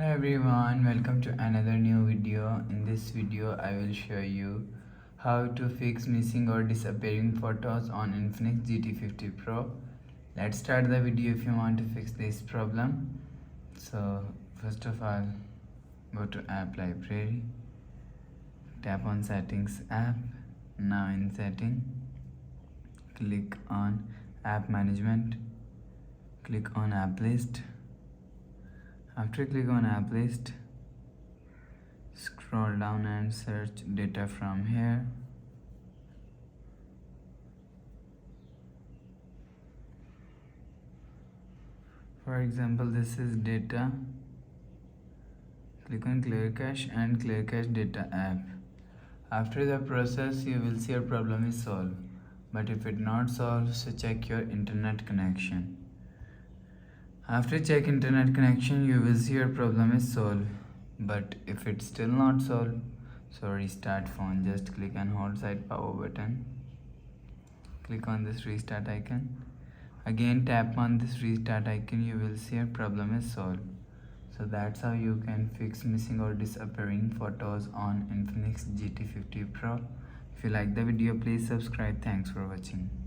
everyone, welcome to another new video. In this video I will show you how to fix missing or disappearing photos on Infinix GT50 Pro. Let's start the video if you want to fix this problem. So first of all, go to app library, tap on settings app. Now in setting, click on app management, click on app list. After click on app list, scroll down and search data from here. For example, this is data. Click on clear cache and clear cache data app. After the process, you will see your problem is solved. But if it not solved, so check your internet connection. After check internet connection, you will see your problem is solved. But if it's still not solved, so restart phone. Just click and hold side power button. Click on this restart icon. Again tap on this restart icon, you will see your problem is solved. So that's how you can fix missing or disappearing photos on Infinix GT50 Pro. If you like the video, please subscribe. Thanks for watching.